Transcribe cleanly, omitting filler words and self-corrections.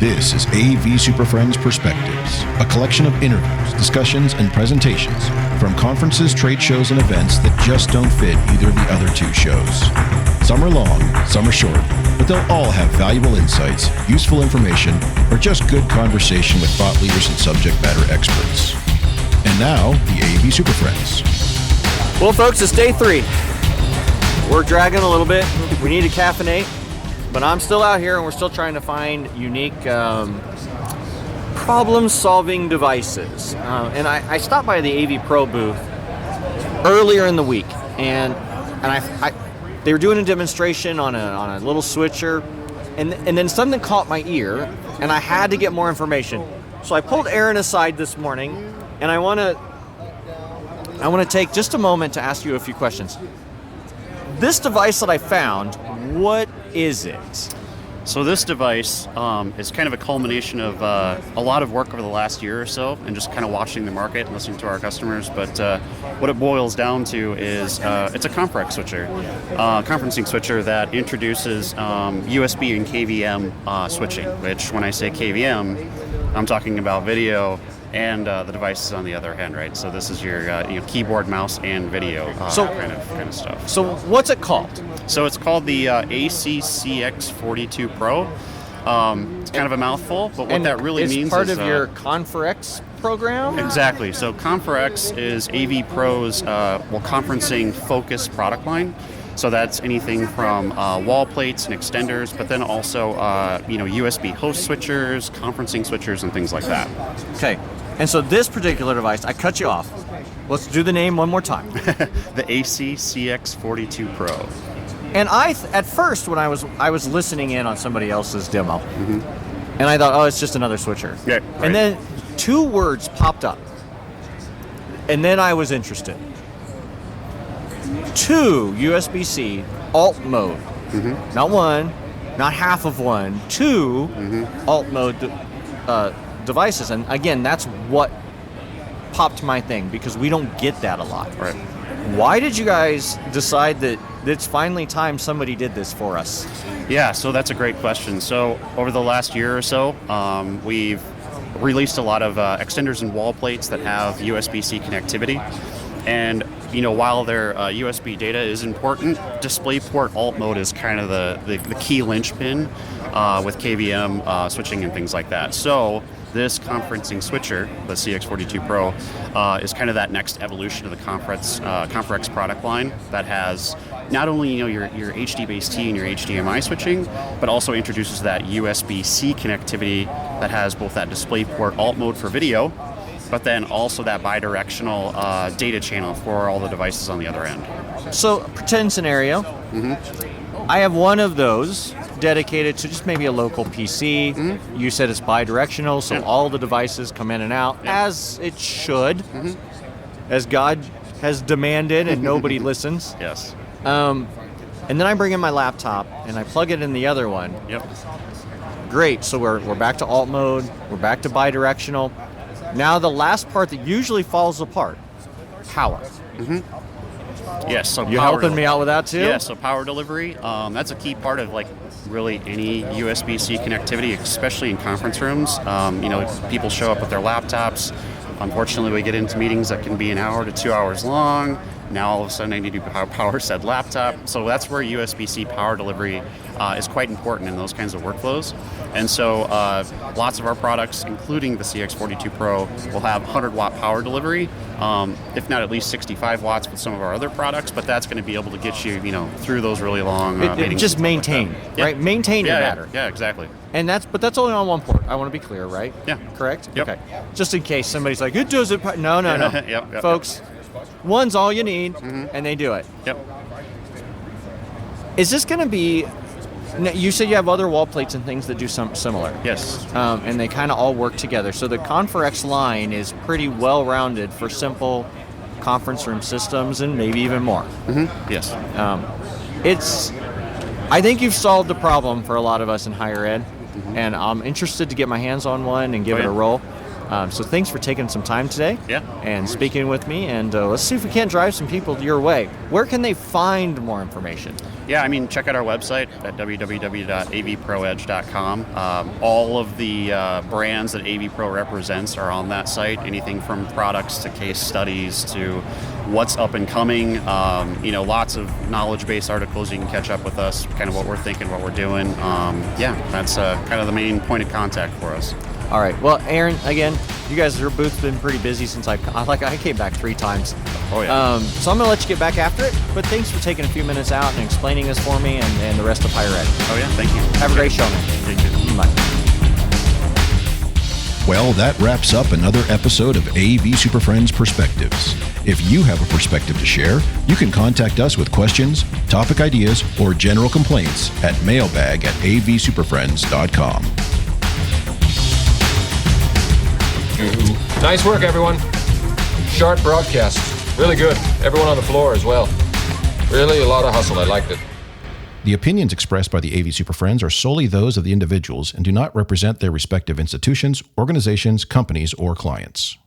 This is AV SuperFriends Perspectives, a collection of interviews, discussions, and presentations from conferences, trade shows, and events that just don't fit either of the other two shows. Some are long, some are short, but they'll all have valuable insights, useful information, or just good conversation with thought leaders and subject matter experts. And now, the AV SuperFriends. Well, folks, it's day 3. We're dragging a little bit. We need to caffeinate. But I'm still out here and we're still trying to find unique problem-solving devices. And I stopped by the AVPro booth earlier in the week, and they were doing a demonstration on a little switcher, and then something caught my ear, and I had to get more information. So I pulled Aaron aside this morning, and I want to take just a moment to ask you a few questions. This device that I found, what is it? So this device is kind of a culmination of a lot of work over the last year or so, and just kind of watching the market and listening to our customers. But what it boils down to is it's a ConferX switcher, conferencing switcher that introduces USB and KVM switching. Which, when I say KVM, I'm talking about video and the devices on the other hand, right? So this is your keyboard, mouse, and video kind of stuff. So what's it called? So it's called the AC-CX42 Pro. It's kind of a mouthful, but what that really means is... It's part of your ConferX program? Exactly. So ConferX is AVPro's conferencing focused product line. So that's anything from wall plates and extenders, but then also USB host switchers, conferencing switchers, and things like that. Okay. And so this particular device, I cut you off. Let's do the name one more time. The AC-CX42 Pro. And at first, when I was listening in on somebody else's demo, and I thought, oh, it's just another switcher. Yeah, right. And then 2 words popped up, and then I was interested. 2 USB-C alt mode, not one, not half of one, 2 alt mode devices. And again, that's what popped my thing, because we don't get that a lot. Right. Why did you guys decide that it's finally time somebody did this for us? Yeah, so that's a great question. So over the last year or so, we've released a lot of extenders and wall plates that have USB-C connectivity. And while their USB data is important, DisplayPort alt mode is kind of the key linchpin with KVM switching and things like that. So this conferencing switcher, the CX42 Pro, is kind of that next evolution of the ConferX product line that has not only your HD-based-T and your HDMI switching, but also introduces that USB-C connectivity that has both that DisplayPort alt mode for video, but then also that bidirectional data channel for all the devices on the other end. So, pretend scenario. I have one of those dedicated to just maybe a local PC. You said it's bidirectional, so all the devices come in and out, as it should, as God has demanded, and nobody listens. Yes. And then I bring in my laptop, and I plug it in the other one. Yep. Great, so we're back to alt mode, we're back to bidirectional. Now the last part that usually falls apart, power. Yes, so you helping me out with that too? Yeah, so power delivery, that's a key part of really any USB-C connectivity, especially in conference rooms. People show up with their laptops. Unfortunately, we get into meetings that can be an hour to 2 hours long. Now all of a sudden I need to power said laptop. So that's where USB-C power delivery is quite important in those kinds of workflows. And so lots of our products, including the CX42 Pro, will have 100-watt power delivery, if not at least 65 watts with some of our other products, but that's going to be able to get you, through those really long meetings. Just maintain, right? Maintain your matter. Yeah, exactly. And that's only on one port. I want to be clear, right? Yeah. Correct? Yep. Okay. Just in case somebody's like, it does it. No. Yep. Folks, one's all you need, and they do it. Yep. Is this going to be... You said you have other wall plates and things that do something similar. Yes. And they kind of all work together. So the ConferX line is pretty well-rounded for simple conference room systems and maybe even more. Yes. I think you've solved the problem for a lot of us in higher ed, and I'm interested to get my hands on one and give it a roll. So thanks for taking some time today and speaking with me. And let's see if we can't drive some people your way. Where can they find more information? Yeah, I mean, check out our website at www.avproedge.com. All of the brands that AVPro represents are on that site. Anything from products to case studies to what's up and coming. Lots of knowledge-based articles. You can catch up with us, kind of what we're thinking, what we're doing. That's kind of the main point of contact for us. All right. Well, Aaron, again, you guys, your booth's been pretty busy since I came back 3 times. Oh, yeah. So I'm going to let you get back after it, but thanks for taking a few minutes out and explaining this for me and the rest of Higher Ed. Oh, yeah. Thank you. Have a great show, man. Thank you. Bye. Well, that wraps up another episode of AV Super Friends Perspectives. If you have a perspective to share, you can contact us with questions, topic ideas, or general complaints at mailbag@avsuperfriends.com. Nice work, everyone. Sharp broadcast. Really good. Everyone on the floor as well. Really a lot of hustle. I liked it. The opinions expressed by the AV Super Friends are solely those of the individuals and do not represent their respective institutions, organizations, companies, or clients.